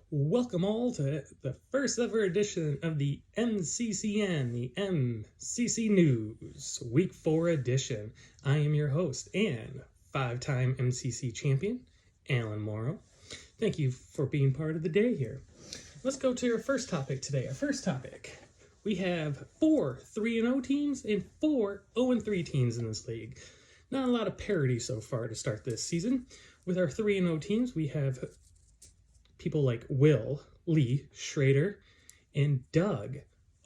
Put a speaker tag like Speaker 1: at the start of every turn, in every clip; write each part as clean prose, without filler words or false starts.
Speaker 1: Welcome all to the first ever edition of the MCCN, the MCC News, Week 4 edition. I am your host and five-time MCC champion, Alan Morrow. Thank you for being part of the day here. Let's go to our first topic today. Our first topic, we have 4 3-0 teams and 4 0-3 teams in this league. Not a lot of parity so far to start this season. With our 3-0 teams, we have people like Will, Lee, Schrader, and Doug.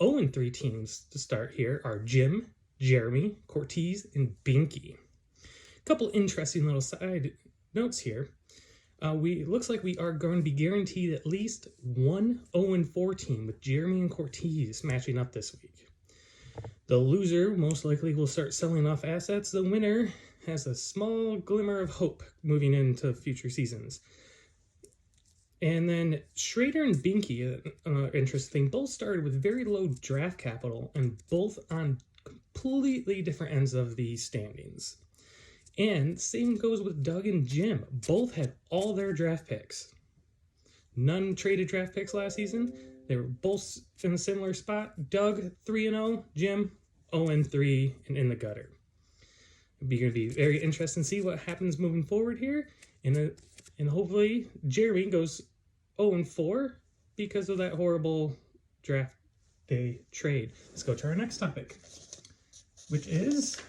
Speaker 1: 0-3 teams to start here are Jim, Jeremy, Cortez, and Binky. A couple interesting little side notes here. Looks like we are going to be guaranteed at least one 0-4 team with Jeremy and Cortez matching up this week. The loser most likely will start selling off assets. The winner has a small glimmer of hope moving into future seasons. And then Schrader and Binky, interesting, both started with very low draft capital and both on completely different ends of the standings. And same goes with Doug and Jim. Both had all their draft picks. None traded draft picks last season. They were both in a similar spot. Doug 3-0, Jim 0-3 and in the gutter. It'll be going to be very interesting to see what happens moving forward here. And hopefully Jeremy goes 0-4 because of that horrible draft day trade. Let's go to our next topic, which is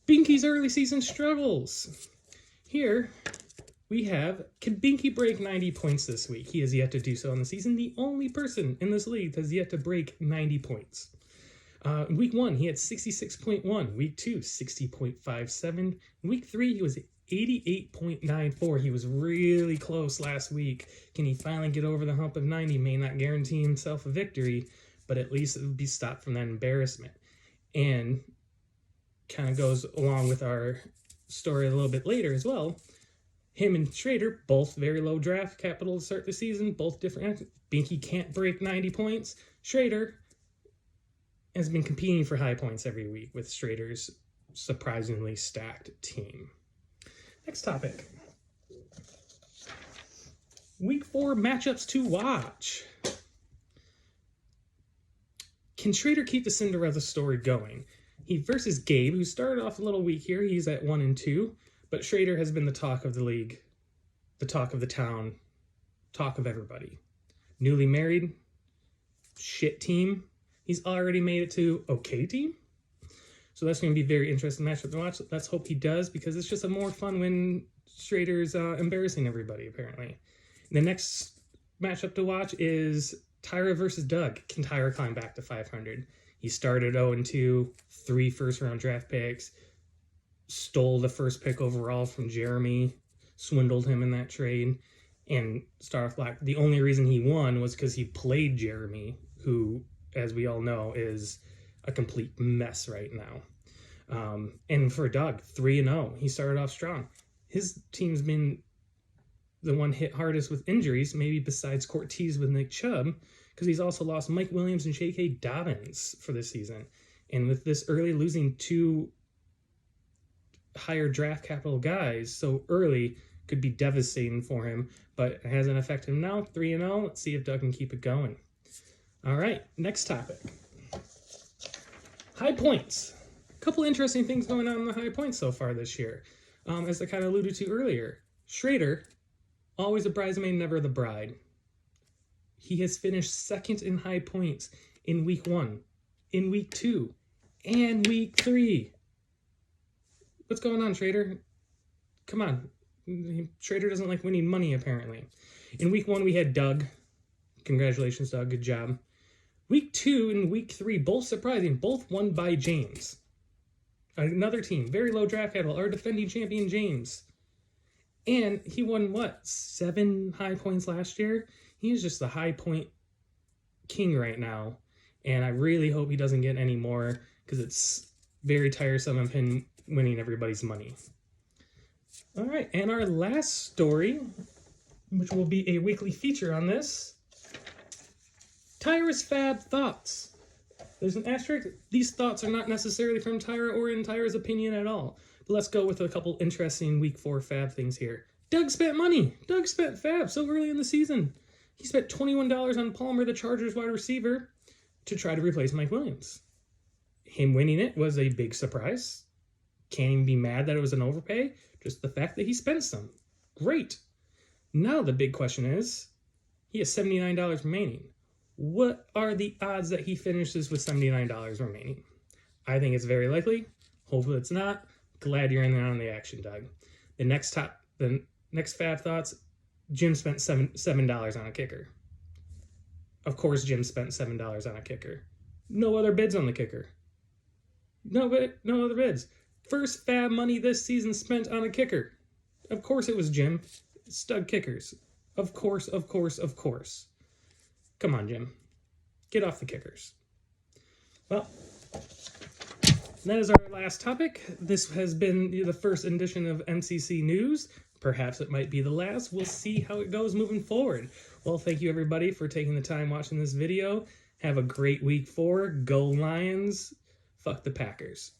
Speaker 1: Binky's early season struggles. Here we have, can Binky break 90 points this week? He has yet to do so in the season. The only person in this league that has yet to break 90 points. Week 1, he had 66.1. Week 2, 60.57. Week 3, he was 88.94. He was really close last week. Can he finally get over the hump of 90? May not guarantee himself a victory, but at least it would be stopped from that embarrassment. And kind of goes along with our story a little bit later as well. Him and Schrader, both very low draft capital to start the season, both different. Binky can't break 90 points. Schrader has been competing for high points every week with Schrader's surprisingly stacked team. Next topic. Week 4 matchups to watch. Can Schrader keep the Cinderella story going? He versus Gabe, who started off a little weak here. He's at 1-2, but Schrader has been the talk of the league, the talk of the town, talk of everybody. Newly married, shit team. He's already made it to okay team. So that's going to be a very interesting matchup to watch. Let's hope he does, because it's just a more fun when Schrader's embarrassing everybody, apparently. The next matchup to watch is Tyra versus Doug. Can Tyra climb back to 500? He started 0-2, 3 first-round draft picks, stole the first pick overall from Jeremy, swindled him in that trade, and started off black. The only reason he won was because he played Jeremy, who, as we all know, is a complete mess right now. And for Doug, 3-0. He started off strong. His team's been the one hit hardest with injuries, maybe besides Cortez with Nick Chubb, because he's also lost Mike Williams and J.K. Dobbins for this season. And with this early losing 2 higher draft capital guys so early could be devastating for him, but it hasn't affected him now. 3-0. Let's see if Doug can keep it going. All right, next topic. High points. A couple interesting things going on in the high points so far this year. As I kind of alluded to earlier, Schrader, always a bridesmaid, never the bride. He has finished second in high points in week 1, in week 2, and week 3. What's going on, Schrader? Come on. Schrader doesn't like winning money, apparently. In week 1, we had Doug. Congratulations, Doug. Good job. Week 2 and week 3, both surprising, both won by James. Another team, very low draft capital, our defending champion, James. And he won, 7 high points last year? He's just the high point king right now. And I really hope he doesn't get any more, because it's very tiresome of him winning everybody's money. All right, and our last story, which will be a weekly feature on this, Tyra's Fab Thoughts. There's an asterisk. These thoughts are not necessarily from Tyra or in Tyra's opinion at all. But let's go with a couple interesting week 4 Fab things here. Doug spent money. Doug spent fab so early in the season. He spent $21 on Palmer, the Chargers wide receiver, to try to replace Mike Williams. Him winning it was a big surprise. Can't even be mad that it was an overpay. Just the fact that he spent some. Great. Now the big question is, he has $79 remaining. What are the odds that he finishes with $79 remaining? I think it's very likely. Hopefully it's not. Glad you're in there on the action, Doug. The next fab thoughts, Jim spent $7 on a kicker. Of course Jim spent $7 on a kicker. No other bids on the kicker. No other bids. First fab money this season spent on a kicker. Of course it was Jim. Stud kickers. Of course. Come on, Jim. Get off the kickers. Well, that is our last topic. This has been the first edition of MCC News. Perhaps it might be the last. We'll see how it goes moving forward. Well, thank you everybody for taking the time watching this video. Have a great week 4. Go Lions. Fuck the Packers.